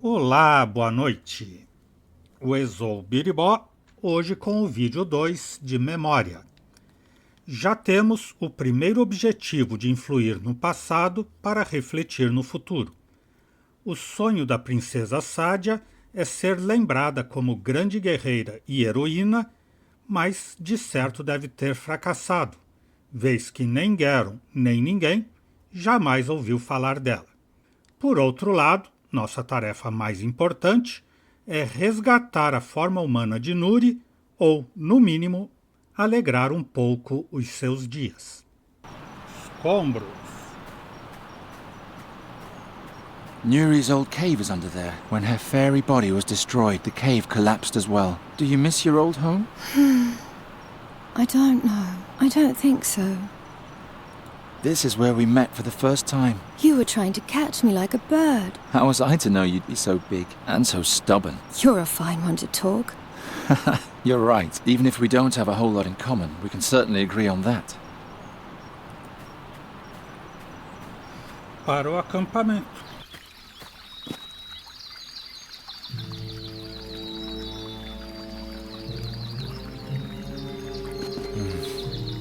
Olá, boa noite. O Exou Biribó, hoje com o vídeo 2 de Memória. Já temos o primeiro objetivo de influir no passado para refletir no futuro. O sonho da princesa Sádia é ser lembrada como grande guerreira e heroína, mas de certo deve ter fracassado, vez que nem Garon nem ninguém jamais ouviu falar dela. Por outro lado, nossa tarefa mais importante é resgatar a forma humana de Nuri ou, no mínimo, alegrar um pouco os seus dias. Escombros. Nuri's old cave is under there. When her fairy body was destroyed, the cave collapsed as well. Do you miss your old home? I don't know. I don't think so. This is where we met for the first time. You were trying to catch me like a bird. How was I to know you'd be so big and so stubborn? You're a fine one to talk. You're right. Even if we don't have a whole lot in common, we can certainly agree on that. Para o acampamento.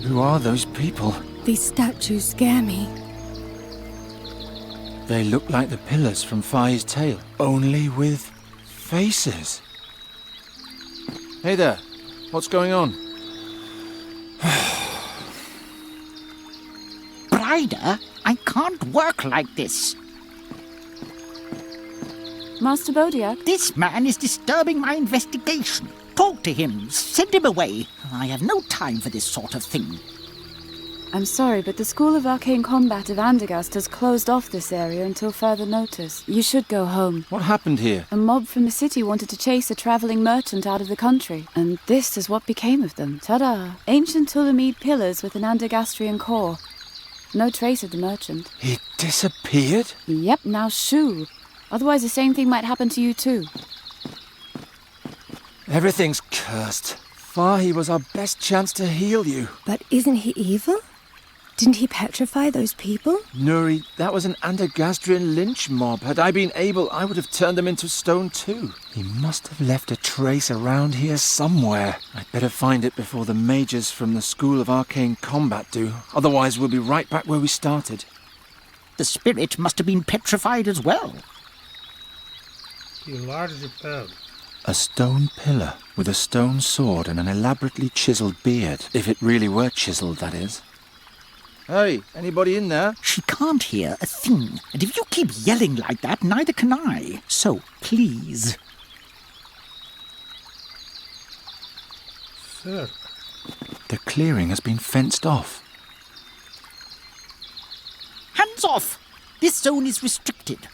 Who are those people? These statues scare me. They look like the pillars from Fai's tale, only with faces. Hey there, what's going on? Brider, I can't work like this. Master Bodiak? This man is disturbing my investigation. Talk to him, send him away. I have no time for this sort of thing. I'm sorry, but the School of Arcane Combat of Andergast has closed off this area until further notice. You should go home. What happened here? A mob from the city wanted to chase a travelling merchant out of the country, and this is what became of them. Ta-da! Ancient Tulamide pillars with an Andergastrian core. No trace of the merchant. He disappeared? Yep, now shoo. Otherwise the same thing might happen to you too. Everything's cursed. Fai was our best chance to heal you. But isn't he evil? Didn't he petrify those people? Nuri, that was an Andergastrian lynch mob. Had I been able, I would have turned them into stone too. He must have left a trace around here somewhere. I'd better find it before the mages from the School of Arcane Combat do. Otherwise, we'll be right back where we started. The spirit must have been petrified as well. Pilar de pedra. A stone pillar with a stone sword and an elaborately chiseled beard. If it really were chiseled, that is. Hey, anybody in there? She can't hear a thing, and if you keep yelling like that, neither can I. So, please. Cerca. The clearing has been fenced off. Hands off! This zone is restricted.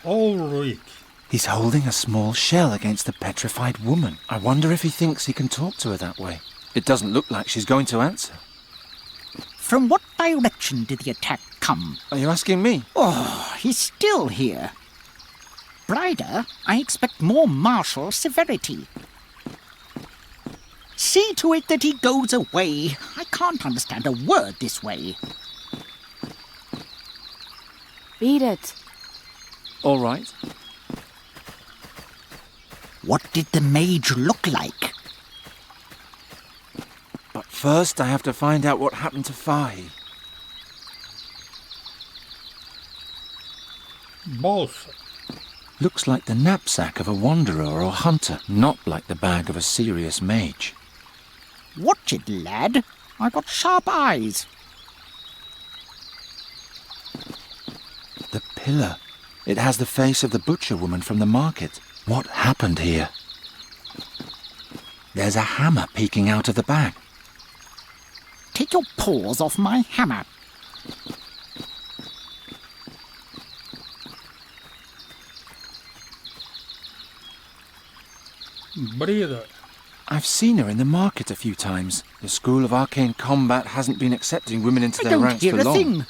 Ulrich. He's holding a small shell against the petrified woman. I wonder if he thinks he can talk to her that way. It doesn't look like she's going to answer. From what direction did the attack come? Are you asking me? Oh, he's still here. Brider, I expect more martial severity. See to it that he goes away. I can't understand a word this way. Beat it. All right. What did the mage look like? But first I have to find out what happened to Fai. Bolsa. Looks like the knapsack of a wanderer or hunter, not like the bag of a serious mage. Watch it, lad. I got sharp eyes. The pillar. It has the face of the butcher woman from the market. What happened here? There's a hammer peeking out of the bag. Take your paws off my hammer. Brida. I've seen her in the market a few times. The School of Arcane Combat hasn't been accepting women into I their don't ranks hear for a long. thing.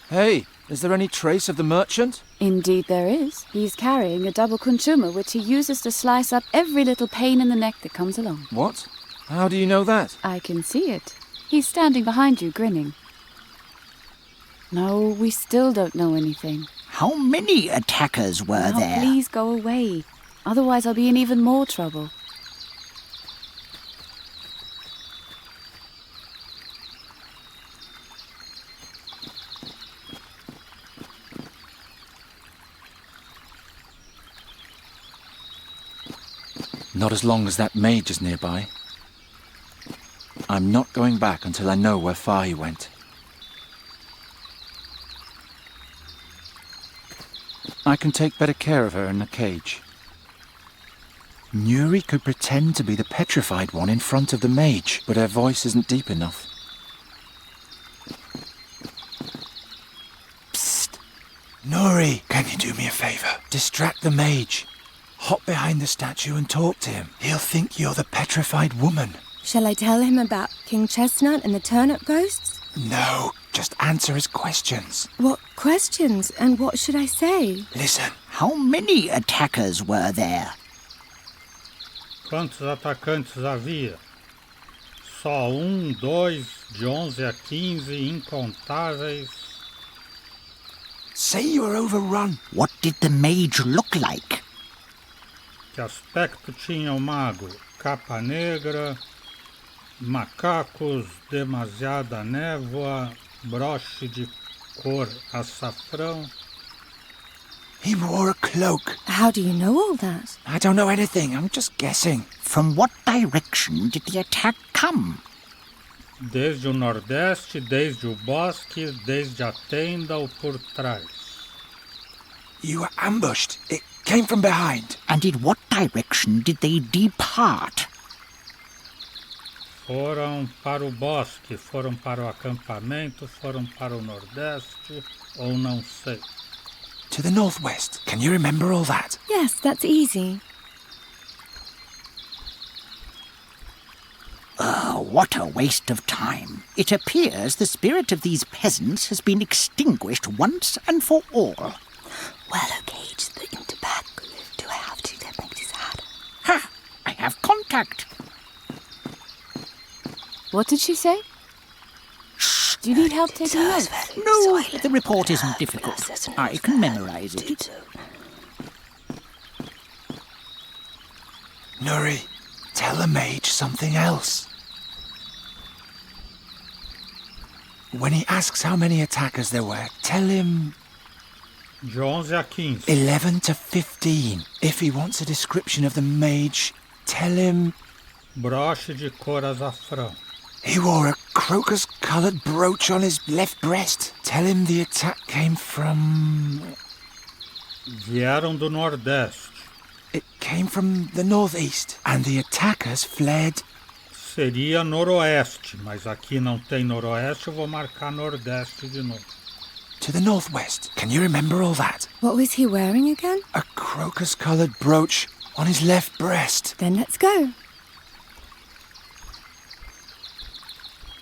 Hey, is there any trace of the merchant? Indeed there is. He's carrying a double kunchuma which he uses to slice up every little pain in the neck that comes along. What? How do you know that? I can see it. He's standing behind you, grinning. No, we still don't know anything. How many attackers were Now, there? please go away. Otherwise, I'll be in even more trouble. Not as long as that mage is nearby. I'm not going back until I know where far he went. I can take better care of her in the cage. Nuri could pretend to be the petrified one in front of the mage, but her voice isn't deep enough. Psst! Nuri, can you do me a favor? Distract the mage. Hop behind the statue and talk to him. He'll think you're the petrified woman. Shall I tell him about King Chestnut and the turnip ghosts? No, just answer his questions. What questions, and what should I say? Listen. How many attackers were there? Quantos atacantes havia? Só 2, de 11 a 15, incontáveis. Say you were overrun. What did the mage look like? Que aspecto tinha o mago? Capa negra, macacos, demasiada névoa, broche de cor açafrão. He wore a cloak. How do you know all that? I don't know anything. I'm just guessing. From what direction did the attack come? Desde o nordeste, desde o bosque, desde a tenda ou por trás. You were ambushed. It came from behind. And in what direction did they depart? Foram para o bosque, foram para o acampamento, foram para o nordeste, ou não sei. To the northwest. Can you remember all that? Yes, that's easy. What a waste of time. It appears the spirit of these peasants has been extinguished once and for all. Well, okay, the Interback. Do I have to get make this hard? Ha! I have contact. What did she say? Do you need help taking notes? No, the report isn't difficult. I can memorize it. Nuri, tell the mage something else. When he asks how many attackers there were, tell him De 11 a 15. 11 to 15. If he wants a description of the mage, tell him Broche de cor açafrão. he wore a crocus-coloured brooch on his left breast. Tell him the attack came from... Vieram do nordeste. It came from the northeast. And the attackers fled... Seria noroeste, mas aqui não tem noroeste, eu vou marcar nordeste de novo. to the northwest. Can you remember all that? What was he wearing again? A crocus-coloured brooch on his left breast. Then let's go.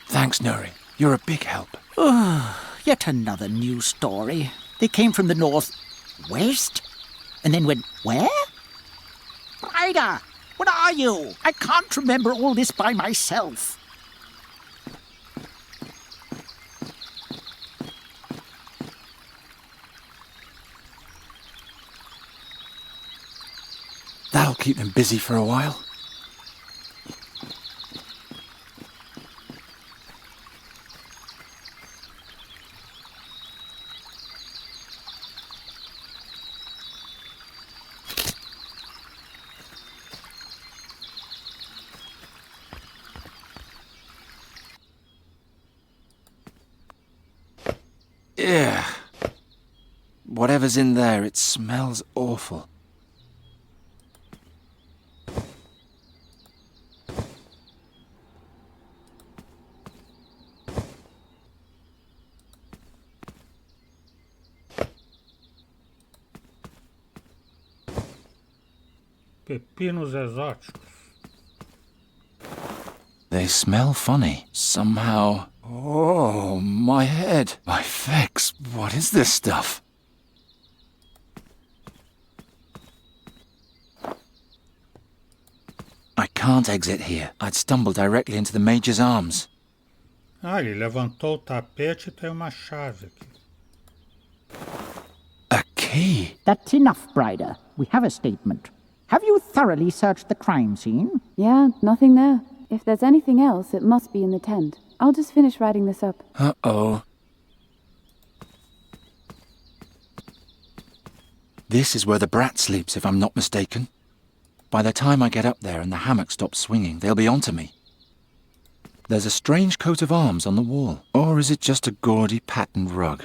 Thanks, Nuri. You're a big help. Yet another new story. They came from the north-west and then went where? Ryder, what are you? I can't remember all this by myself. That'll keep them busy for a while. Yeah. Whatever's in there, it smells awful. Pepinos exóticos. They smell funny. Somehow... Oh, my head. My fex. What is this stuff? I can't exit here. I'd stumble directly into the Major's arms. Ah, ele levantou o tapete e tem uma chave aqui. A key? That's enough, Brider. We have a statement. Have you thoroughly searched the crime scene? Yeah, nothing there. If there's anything else, it must be in the tent. I'll just finish writing this up. Uh-oh. This is where the brat sleeps, if I'm not mistaken. By the time I get up there and the hammock stops swinging, they'll be onto me. There's a strange coat of arms on the wall. Or is it just a gaudy patterned rug?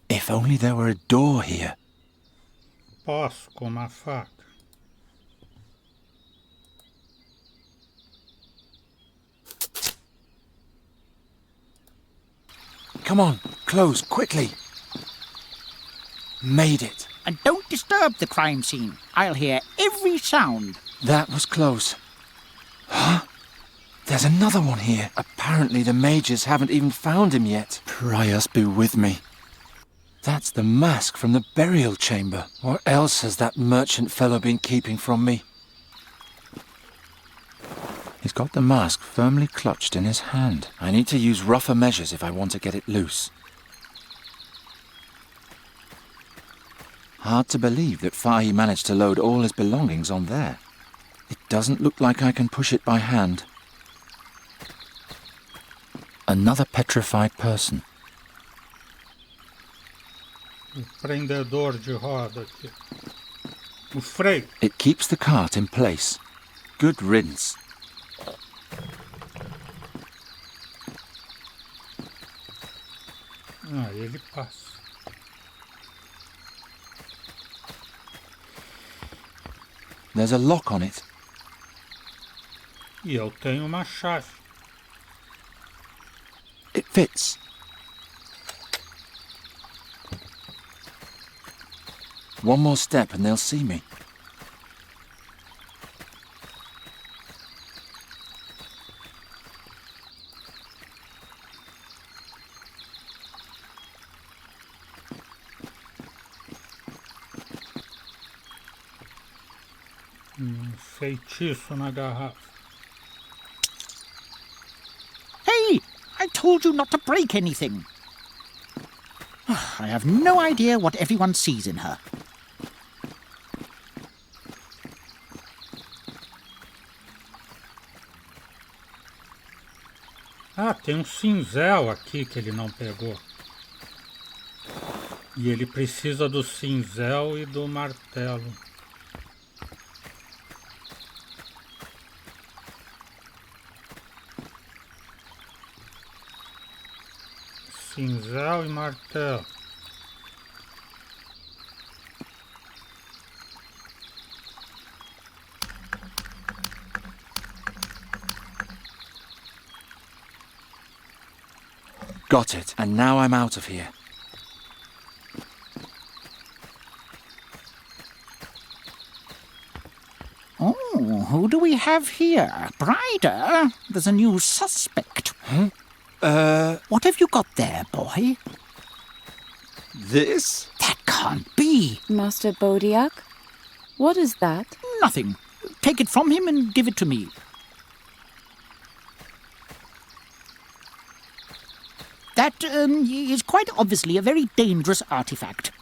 If only there were a door here. Posso com uma faca. Come on, close, quickly. Made it. And don't disturb the crime scene. I'll hear every sound. That was close. Huh? There's another one here. Apparently the mages haven't even found him yet. Prius be with me. That's the mask from the burial chamber. What else has that merchant fellow been keeping from me? He's got the mask firmly clutched in his hand. I need to use rougher measures if I want to get it loose. Hard to believe that Fahy managed to load all his belongings on there. It doesn't look like I can push it by hand. Another petrified person. O prendedor de roda aqui. O freio. It keeps the cart in place. Good riddance. Ah, ele passa. There's a lock on it. E eu tenho uma chave. It fits. One more step and they'll see me. Feitiço na garrafa. Hey! I told you not to break anything. I have no idea what everyone sees in her. Ah, tem cinzel aqui que ele não pegou. E ele precisa do cinzel e do martelo. Cinzel e martelo. Got it, and now I'm out of here. Oh, who do we have here? Brider? There's a new suspect. What have you got there, boy? This? That can't be. Master Bodiak? What is that? Nothing. Take it from him and give it to me. That is quite obviously a very dangerous artifact.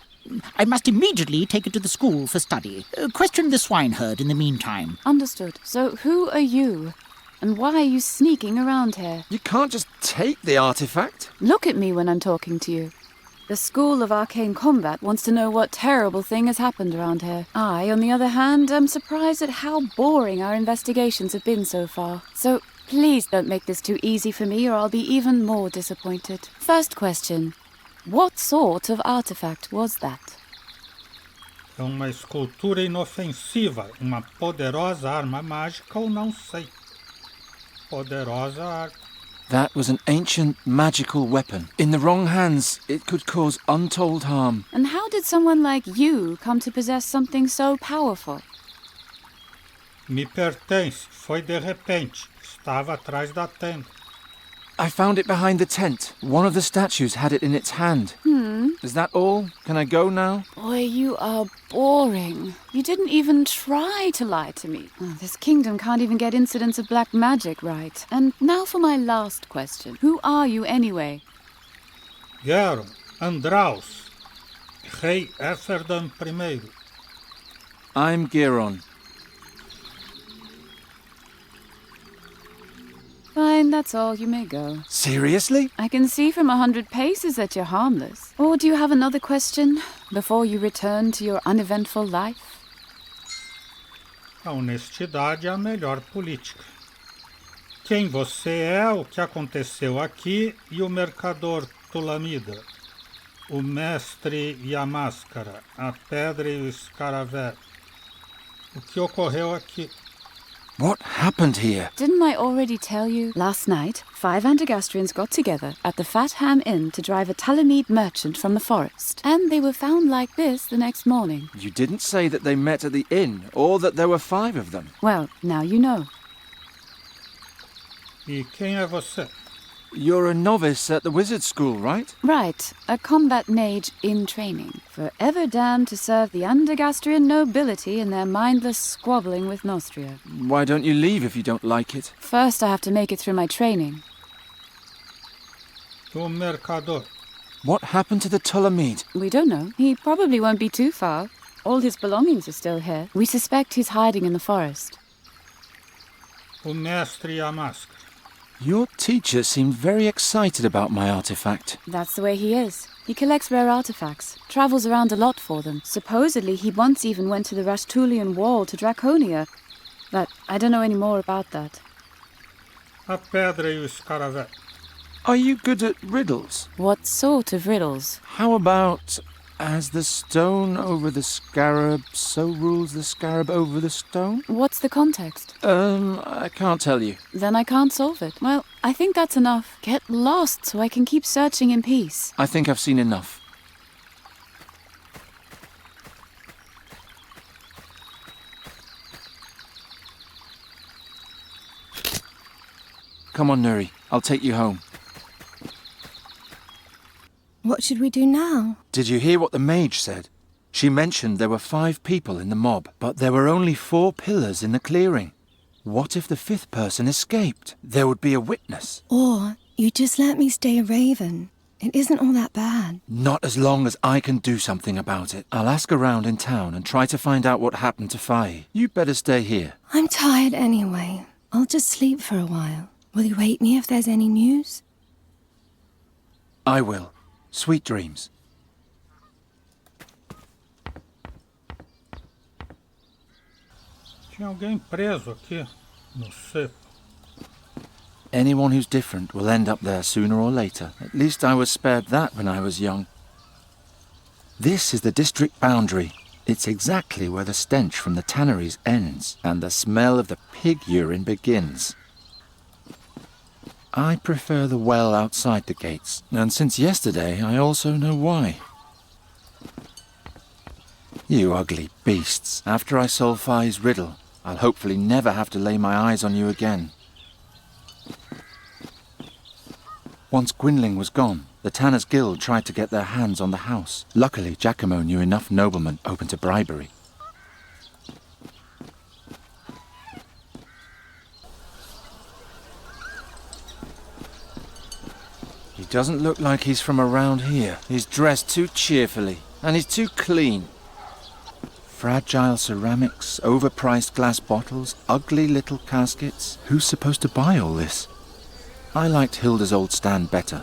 I must immediately take it to the school for study. Question the swineherd in the meantime. Understood. So who are you? And why are you sneaking around here? You can't just take the artifact. Look at me when I'm talking to you. The School of Arcane Combat wants to know what terrible thing has happened around here. I, on the other hand, am surprised at how boring our investigations have been so far. So please don't make this too easy for me or I'll be even more disappointed. First question. What sort of artifact was that? É uma escultura inofensiva, uma poderosa arma mágica ou não sei. Poderosa arma. That was an ancient magical weapon. In the wrong hands, it could cause untold harm. And how did someone like you come to possess something so powerful? Me pertence, foi de repente. Estava atrás da tenda. I found it behind the tent. One of the statues had it in its hand. Is that all? Can I go now? Boy, you are boring. You didn't even try to lie to me. Oh, this kingdom can't even get incidents of black magic right. And now for my last question. Who are you anyway? Gero, Andraus. Rei Epherdam I. I'm Giron. Fine, that's all. You may go. Seriously? I can see from 100 paces that you're harmless. Or do you have another question before you return to your uneventful life? A honestidade é a melhor política. Quem você é, o que aconteceu aqui e o mercador Tulamida. O mestre e a máscara, a pedra e o escaravelho. O que ocorreu aqui? What happened here? Didn't I already tell you? Last night, 5 Andegastrians got together at the Fat Ham Inn to drive a Tulamid merchant from the forest. And they were found like this the next morning. You didn't say that they met at the inn, or that there were 5 of them. Well, now you know. E quem é você? You're a novice at the wizard school, right? Right, a combat mage in training. Forever damned to serve the Andegastrian nobility in their mindless squabbling with Nostria. Why don't you leave if you don't like it? First, I have to make it through my training. O mercador. What happened to the Tulamid? We don't know. He probably won't be too far. All his belongings are still here. We suspect he's hiding in the forest. O mestre e a máscara. Your teacher seemed very excited about my artifact. That's the way he is. He collects rare artifacts, travels around a lot for them. Supposedly, he once even went to the Rastulian Wall to Draconia. But I don't know any more about that. A pedra e o escaravelho. Are you good at riddles? What sort of riddles? How about, as the stone over the scarab, so rules the scarab over the stone? What's the context? I can't tell you. Then I can't solve it. Well, I think that's enough. Get lost so I can keep searching in peace. I think I've seen enough. Come on, Nuri. I'll take you home. What should we do now? Did you hear what the mage said? She mentioned there were 5 people in the mob, but there were only 4 pillars in the clearing. What if the 5th person escaped? There would be a witness. Or you just let me stay a raven. It isn't all that bad. Not as long as I can do something about it. I'll ask around in town and try to find out what happened to Faye. You better stay here. I'm tired anyway. I'll just sleep for a while. Will you wake me if there's any news? I will. Sweet dreams. Tinha alguém preso aqui, no cepo. Anyone who's different will end up there sooner or later. At least I was spared that when I was young. This is the district boundary. It's exactly where the stench from the tanneries ends and the smell of the pig urine begins. I prefer the well outside the gates, and since yesterday I also know why. You ugly beasts. After I solve Faye's riddle, I'll hopefully never have to lay my eyes on you again. Once Gwynling was gone, the Tanners' Guild tried to get their hands on the house. Luckily, Giacomo knew enough noblemen open to bribery. He doesn't look like he's from around here. He's dressed too cheerfully, and he's too clean. Fragile ceramics, overpriced glass bottles, ugly little caskets. Who's supposed to buy all this? I liked Hilda's old stand better.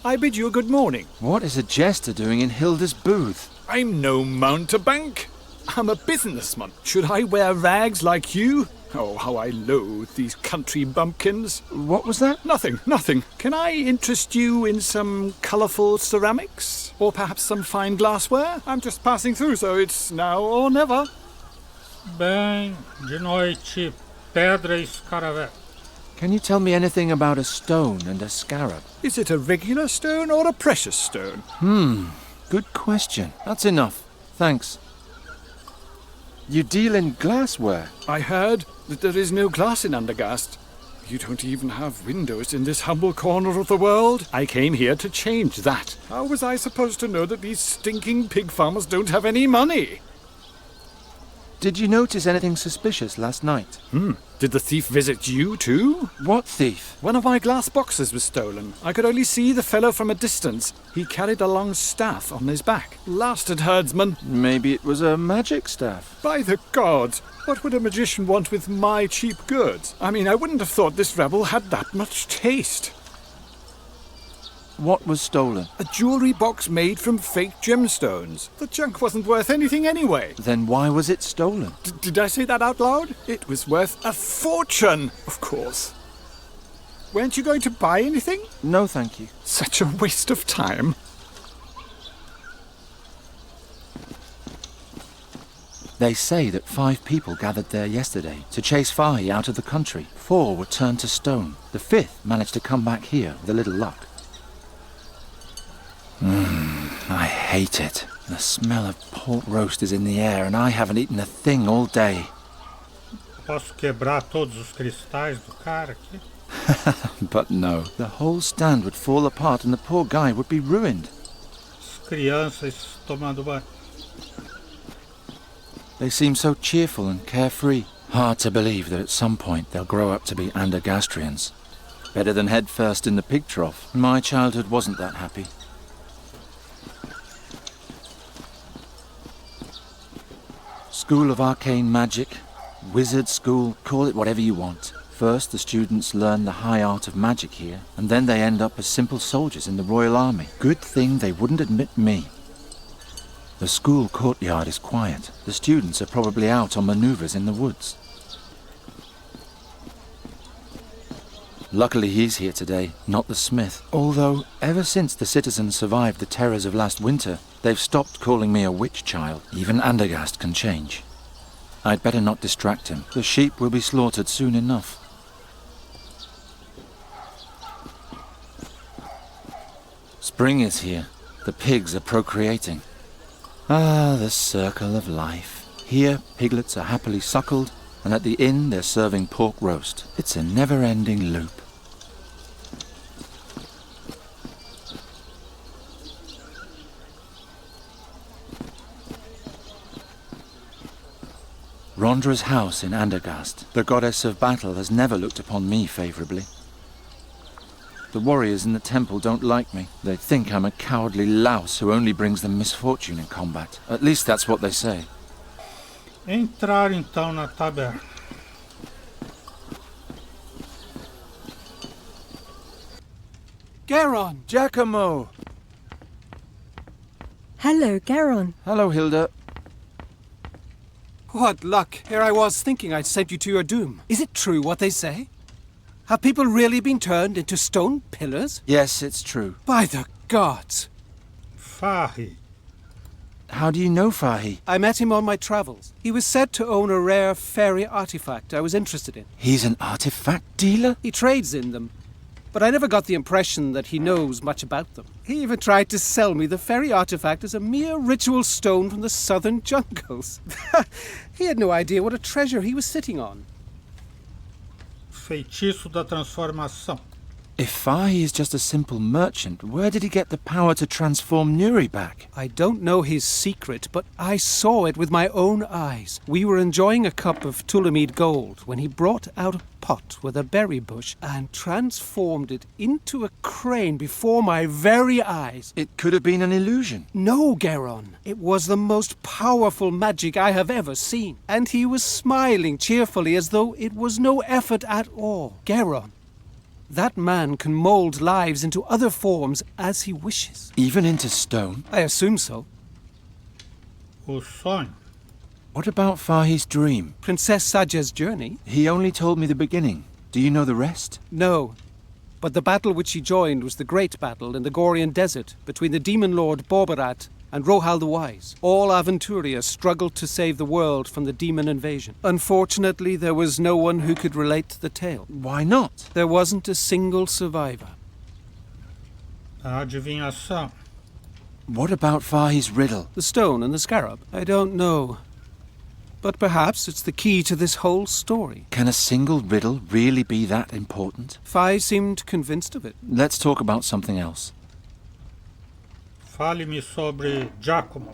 I bid you a good morning. What is a jester doing in Hilda's booth? I'm no mountebank. I'm a businessman. Should I wear rags like you? Oh, how I loathe these country bumpkins. What was that? Nothing. Can I interest you in some colourful ceramics? Or perhaps some fine glassware? I'm just passing through, so it's now or never. Bem, de noite, pedra e escaravelho. Can you tell me anything about a stone and a scarab? Is it a regular stone or a precious stone? Good question. That's enough. Thanks. You deal in glassware? I heard that there is no glass in Undergast. You don't even have windows in this humble corner of the world. I came here to change that. How was I supposed to know that these stinking pig farmers don't have any money? Did you notice anything suspicious last night? Did the thief visit you too? What thief? One of my glass boxes was stolen. I could only see the fellow from a distance. He carried a long staff on his back. Blasted herdsman. Maybe it was a magic staff. By the gods, what would a magician want with my cheap goods? I mean, I wouldn't have thought this rebel had that much taste. What was stolen? A jewellery box made from fake gemstones. The junk wasn't worth anything anyway. Then why was it stolen? Did I say that out loud? It was worth a fortune, of course. Weren't you going to buy anything? No, thank you. Such a waste of time. They say that 5 people gathered there yesterday to chase Fahi out of the country. 4 were turned to stone. The 5th managed to come back here with a little luck. I hate it. The smell of pork roast is in the air and I haven't eaten a thing all day. Posso quebrar todos os cristais do cara aqui? But no, the whole stand would fall apart and the poor guy would be ruined. As crianças tomando banho. They seem so cheerful and carefree. Hard to believe that at some point they'll grow up to be Andergastrians. Better than head first in the pig trough. My childhood wasn't that happy. School of Arcane Magic, Wizard School, call it whatever you want. First, the students learn the high art of magic here, and then they end up as simple soldiers in the Royal Army. Good thing they wouldn't admit me. The school courtyard is quiet. The students are probably out on maneuvers in the woods. Luckily he's here today, not the smith. Although, ever since the citizens survived the terrors of last winter, they've stopped calling me a witch child. Even Andergast can change. I'd better not distract him. The sheep will be slaughtered soon enough. Spring is here. The pigs are procreating. Ah, the circle of life. Here, piglets are happily suckled, and at the inn they're serving pork roast. It's a never-ending loop. Rondra's house in Andergast. The goddess of battle has never looked upon me favourably. The warriors in the temple don't like me. They think I'm a cowardly louse who only brings them misfortune in combat. At least that's what they say. Entrar então na taberna. Garon! Giacomo! Hello, Garon. Hello, Hilda. What luck! Here I was thinking I'd sent you to your doom. Is it true what they say? Have people really been turned into stone pillars? Yes, it's true. By the gods! Fahi. How do you know Fahi? I met him on my travels. He was said to own a rare fairy artifact I was interested in. He's an artifact dealer? He trades in them, but I never got the impression that he knows much about them. He even tried to sell me the fairy artifact as a mere ritual stone from the southern jungles. He had no idea what a treasure he was sitting on. Feitiço da transformação. If Fahi is just a simple merchant, where did he get the power to transform Nuri back? I don't know his secret, but I saw it with my own eyes. We were enjoying a cup of Tulamid gold when he brought out a pot with a berry bush and transformed it into a crane before my very eyes. It could have been an illusion. No, Garon. It was the most powerful magic I have ever seen. And he was smiling cheerfully as though it was no effort at all. Garon, that man can mold lives into other forms as he wishes. Even into stone? I assume so. O sonho. What about Fahi's dream? Princess Saja's journey? He only told me the beginning. Do you know the rest? No. But the battle which he joined was the great battle in the Gorian desert between the demon lord Borbarat and Rohal the Wise. All Aventuria struggled to save the world from the demon invasion. Unfortunately, there was no one who could relate to the tale. Why not? There wasn't a single survivor. A adivinhação. What about Fahi's riddle? The stone and the scarab? I don't know. But perhaps it's the key to this whole story. Can a single riddle really be that important? Fi seemed convinced of it. Let's talk about something else. Fale-me sobre Giacomo.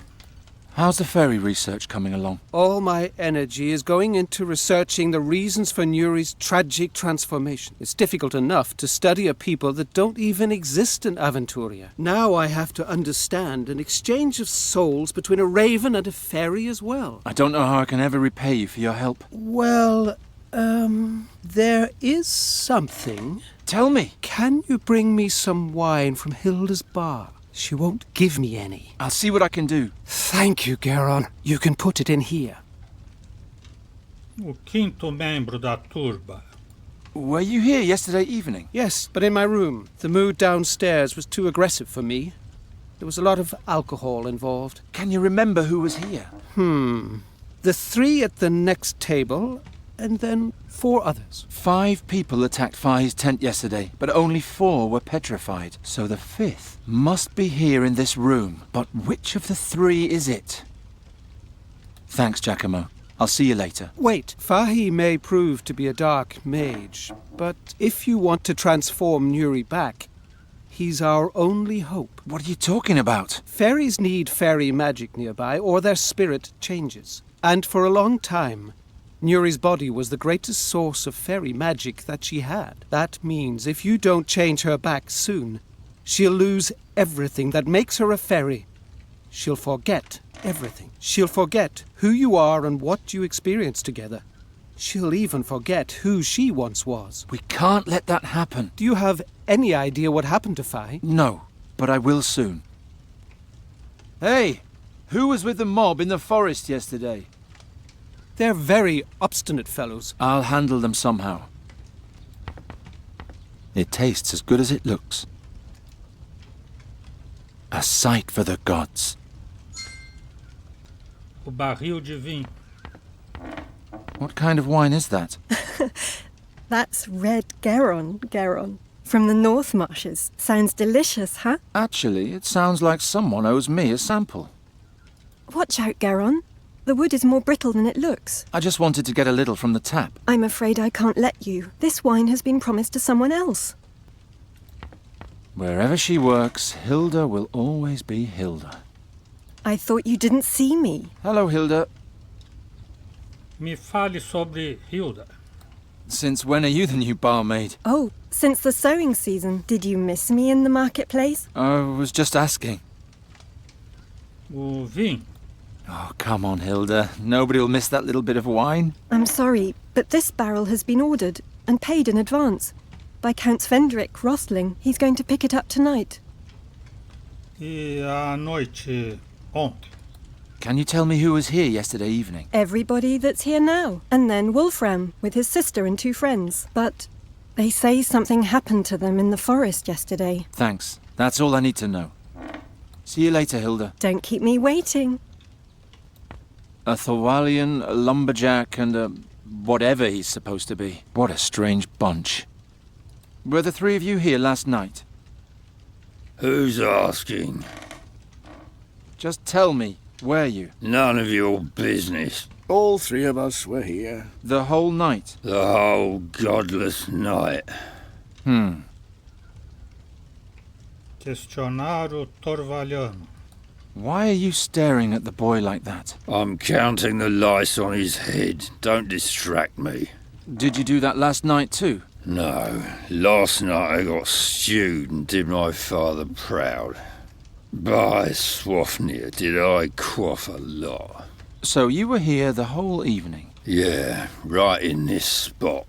How's the fairy research coming along? All my energy is going into researching the reasons for Nuri's tragic transformation. It's difficult enough to study a people that don't even exist in Aventuria. Now I have to understand an exchange of souls between a raven and a fairy as well. I don't know how I can ever repay you for your help. Well, there is something. Tell me. Can you bring me some wine from Hilda's bar? She won't give me any. I'll see what I can do. Thank you, Garon. You can put it in here. O quinto membro da turba. Were you here yesterday evening? Yes, but in my room. The mood downstairs was too aggressive for me. There was a lot of alcohol involved. Can you remember who was here? The 3 at the next table, and then 4 others. 5 people attacked Fahi's tent yesterday, but only 4 were petrified. So the 5th must be here in this room. But which of the 3 is it? Thanks, Giacomo. I'll see you later. Wait, Fahi may prove to be a dark mage, but if you want to transform Nuri back, he's our only hope. What are you talking about? Fairies need fairy magic nearby, or their spirit changes. And for a long time, Nuri's body was the greatest source of fairy magic that she had. That means if you don't change her back soon, she'll lose everything that makes her a fairy. She'll forget everything. She'll forget who you are and what you experienced together. She'll even forget who she once was. We can't let that happen. Do you have any idea what happened to Fahi? No, but I will soon. Hey, who was with the mob in the forest yesterday? They're very obstinate fellows. I'll handle them somehow. It tastes as good as it looks. A sight for the gods. O barril de vinho. What kind of wine is that? That's red Garon. From the North Marshes. Sounds delicious, huh? Actually, it sounds like someone owes me a sample. Watch out, Garon. The wood is more brittle than it looks. I just wanted to get a little from the tap. I'm afraid I can't let you. This wine has been promised to someone else. Wherever she works, Hilda will always be Hilda. I thought you didn't see me. Hello, Hilda. Me fale sobre Hilda. Since when are you the new barmaid? Oh, since the sowing season. Did you miss me in the marketplace? I was just asking. O vinho. Oh, come on, Hilda. Nobody will miss that little bit of wine. I'm sorry, but this barrel has been ordered and paid in advance by Count Svendrik Rostling. He's going to pick it up tonight. E à noite ontem. Can you tell me who was here yesterday evening? Everybody that's here now. And then Wolfram with his sister and 2 friends. But they say something happened to them in the forest yesterday. Thanks. That's all I need to know. See you later, Hilda. Don't keep me waiting. A Thorwalian, a lumberjack, and a whatever he's supposed to be. What a strange bunch. Were the 3 of you here last night? Who's asking? Just tell me, were you? None of your business. All 3 of us were here. The whole night? The whole godless night. Questionar o Torvaliano. Why are you staring at the boy like that? I'm counting the lice on his head. Don't distract me. Did you do that last night too? No. Last night I got stewed and did my father proud. By Swafnir, did I quaff a lot. So you were here the whole evening? Yeah, right in this spot.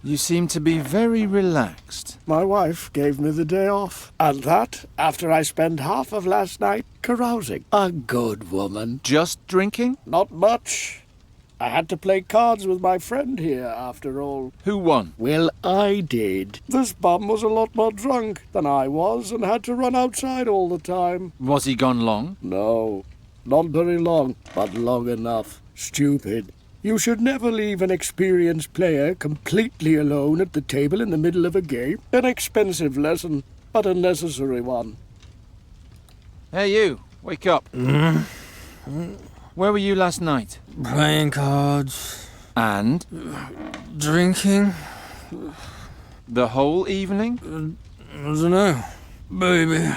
You seem to be very relaxed. My wife gave me the day off. And that after I spent half of last night carousing. A good woman. Just drinking? Not much. I had to play cards with my friend here, after all. Who won? Well, I did. This bum was a lot more drunk than I was and had to run outside all the time. Was he gone long? No, not very long, but long enough. Stupid. You should never leave an experienced player completely alone at the table in the middle of a game. An expensive lesson, but a necessary one. Hey you, wake up. Where were you last night? Playing cards. And? Drinking. The whole evening? I don't know. Baby.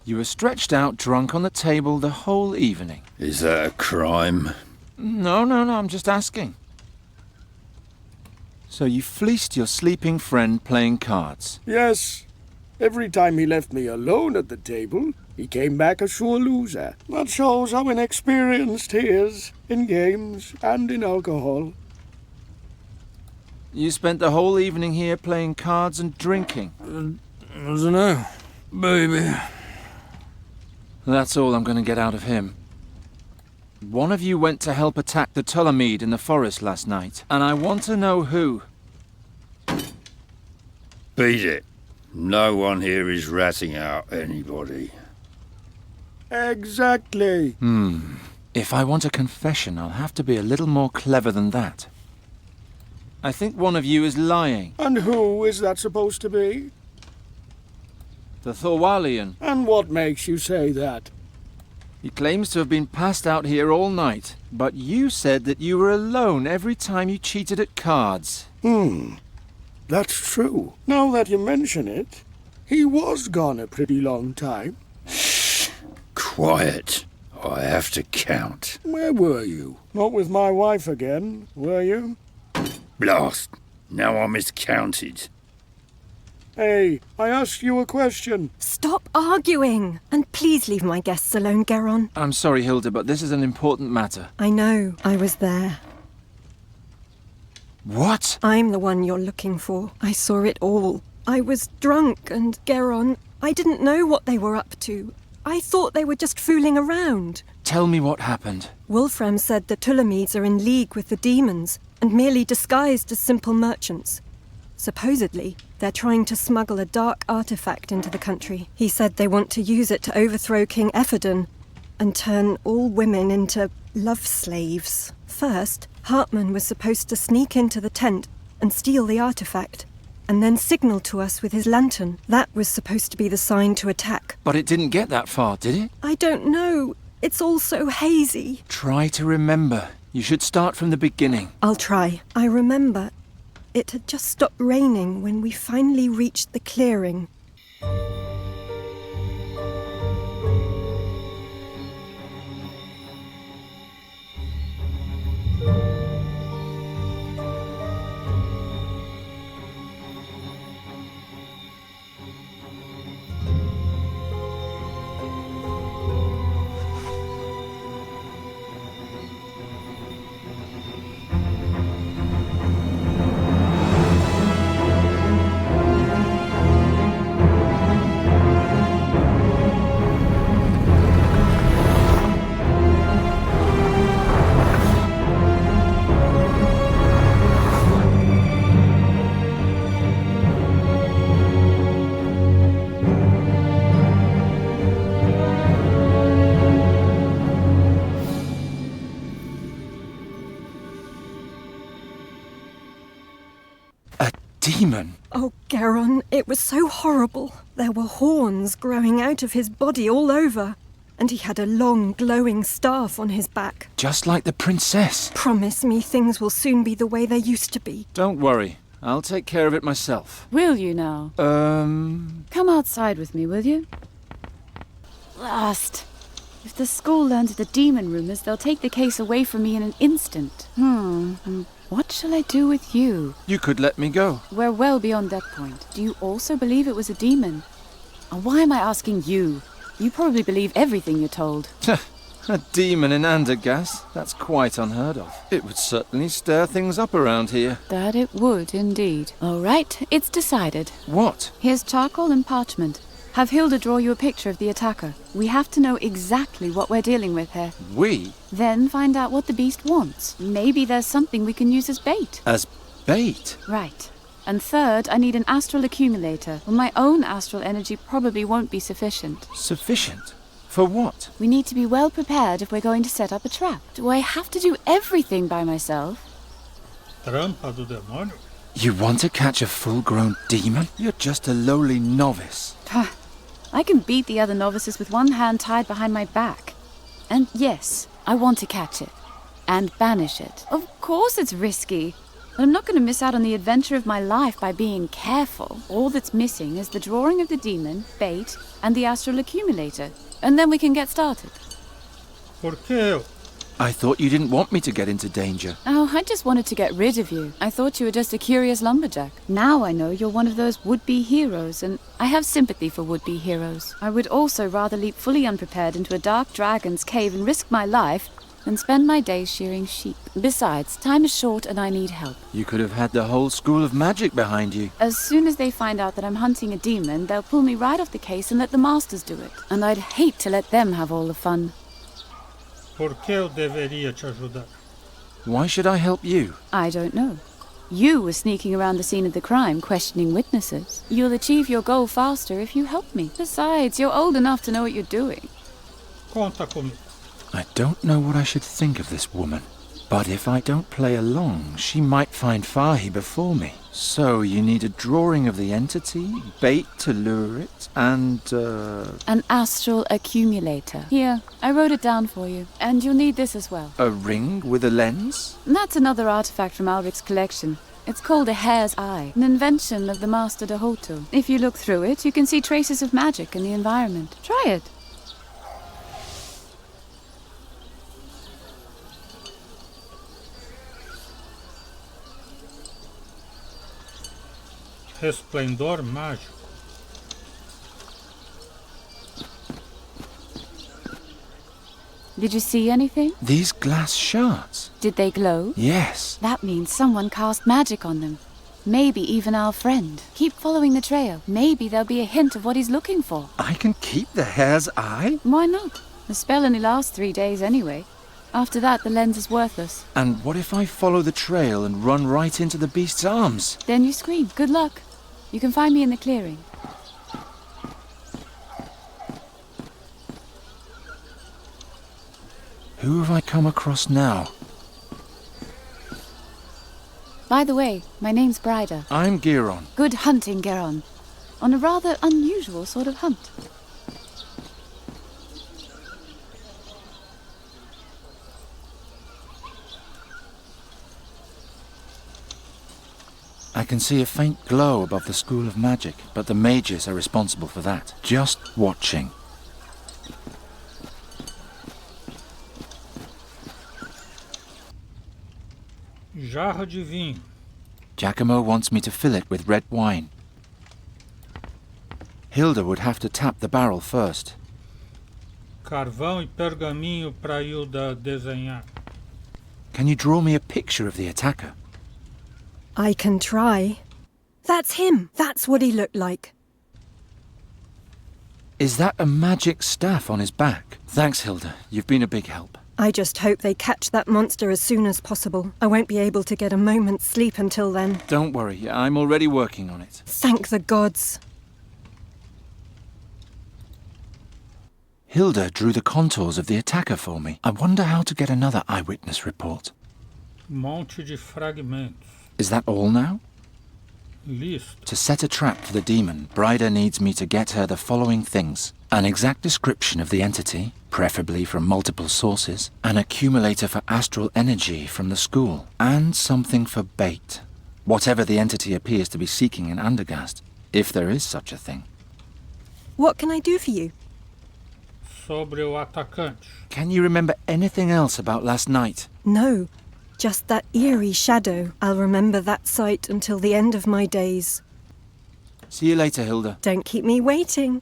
You were stretched out drunk on the table the whole evening. Is that a crime? No, I'm just asking. So you fleeced your sleeping friend playing cards? Yes. Every time he left me alone at the table, he came back a sure loser. That shows how inexperienced he is in games and in alcohol. You spent the whole evening here playing cards and drinking? I don't know. Baby. That's all I'm going to get out of him. One of you went to help attack the Ptolemede in the forest last night, and I want to know who. Beat it. No one here is ratting out anybody. Exactly. If I want a confession, I'll have to be a little more clever than that. I think one of you is lying. And who is that supposed to be? The Thorwalian. And what makes you say that? He claims to have been passed out here all night, but you said that you were alone every time you cheated at cards. That's true. Now that you mention it, he was gone a pretty long time. Shh. Quiet. I have to count. Where were you? Not with my wife again, were you? Blast. Now I miscounted. Hey, I asked you a question. Stop arguing! And please leave my guests alone, Geron. I'm sorry, Hilda, but this is an important matter. I know. I was there. What? I'm the one you're looking for. I saw it all. I was drunk, and Geron, I didn't know what they were up to. I thought they were just fooling around. Tell me what happened. Wolfram said the Ptolemedes are in league with the demons, and merely disguised as simple merchants. Supposedly, they're trying to smuggle a dark artifact into the country. He said they want to use it to overthrow King Ephodon and turn all women into love slaves. First, Hartman was supposed to sneak into the tent and steal the artifact, and then signal to us with his lantern. That was supposed to be the sign to attack. But it didn't get that far, did it? I don't know. It's all so hazy. Try to remember. You should start from the beginning. I'll try. I remember it had just stopped raining when we finally reached the clearing. Demon? Oh, Geron, it was so horrible. There were horns growing out of his body all over, and he had a long, glowing staff on his back. Just like the princess. Promise me things will soon be the way they used to be. Don't worry. I'll take care of it myself. Will you now? Come outside with me, will you? Blast. If the school learns of the demon rumors, they'll take the case away from me in an instant. What shall I do with you? You could let me go. We're well beyond that point. Do you also believe it was a demon? And why am I asking you? You probably believe everything you're told. A demon in Andergast? That's quite unheard of. It would certainly stir things up around here. That it would, indeed. All right, it's decided. What? Here's charcoal and parchment. Have Hilda draw you a picture of the attacker. We have to know exactly what we're dealing with here. We? Then find out what the beast wants. Maybe there's something we can use as bait. As bait? Right. And third, I need an astral accumulator. Well, my own astral energy probably won't be sufficient. Sufficient? For what? We need to be well prepared if we're going to set up a trap. Do I have to do everything by myself? Trampa do demônio? You want to catch a full-grown demon? You're just a lowly novice. I can beat the other novices with one hand tied behind my back. And yes, I want to catch it. And banish it. Of course it's risky. But I'm not going to miss out on the adventure of my life by being careful. All that's missing is the drawing of the demon, bait, and the astral accumulator. And then we can get started. Por que eu? I thought you didn't want me to get into danger. Oh, I just wanted to get rid of you. I thought you were just a curious lumberjack. Now I know you're one of those would-be heroes, and I have sympathy for would-be heroes. I would also rather leap fully unprepared into a dark dragon's cave and risk my life than spend my days shearing sheep. Besides, time is short and I need help. You could have had the whole school of magic behind you. As soon as they find out that I'm hunting a demon, they'll pull me right off the case and let the masters do it. And I'd hate to let them have all the fun. Por que eu deveria te ajudar? Why should I help you? I don't know. You were sneaking around the scene of the crime, questioning witnesses. You'll achieve your goal faster if you help me. Besides, you're old enough to know what you're doing. Conta comigo. I don't know what I should think of this woman. But if I don't play along, she might find Fahi before me. So you need a drawing of the entity, bait to lure it, and, An astral accumulator. Here, I wrote it down for you. And you'll need this as well. a ring with a lens? That's another artifact from Alric's collection. It's called a hare's eye, an invention of the Master Dahoto. If you look through it, you can see traces of magic in the environment. Try it. Resplendor mágico. Did you see anything? These glass shards? Did they glow? Yes. That means someone cast magic on them. Maybe even our friend. Keep following the trail. Maybe there'll be a hint of what he's looking for. I can keep the hare's eye? Why not? The spell only lasts 3 days anyway. After that, the lens is worthless. And what if I follow the trail and run right into the beast's arms? Then you scream. Good luck. You can find me in the clearing. Who have I come across now? By the way, my name's Brida. I'm Giron. Good hunting, Geron. On a rather unusual sort of hunt. I can see a faint glow above the School of Magic, but the mages are responsible for that. Just watching. Jarra de vinho. Giacomo wants me to fill it with red wine. Hilda would have to tap the barrel first. Carvão e pergaminho para Hilda desenhar. Can you draw me a picture of the attacker? I can try. That's him. That's what he looked like. Is that a magic staff on his back? Thanks, Hilda. You've been a big help. I just hope they catch that monster as soon as possible. I won't be able to get a moment's sleep until then. Don't worry, I'm already working on it. Thank the gods. Hilda drew the contours of the attacker for me. I wonder how to get another eyewitness report. Monte de fragmentos. Is that all now? List. To set a trap for the demon, Brida needs me to get her the following things. An exact description of the entity, preferably from multiple sources, an accumulator for astral energy from the school, and something for bait. Whatever the entity appears to be seeking in Andergast, if there is such a thing. What can I do for you? Sobre o atacante. Can you remember anything else about last night? No, just that eerie shadow. I'll remember that sight until the end of my days. See you later, Hilda. Don't keep me waiting.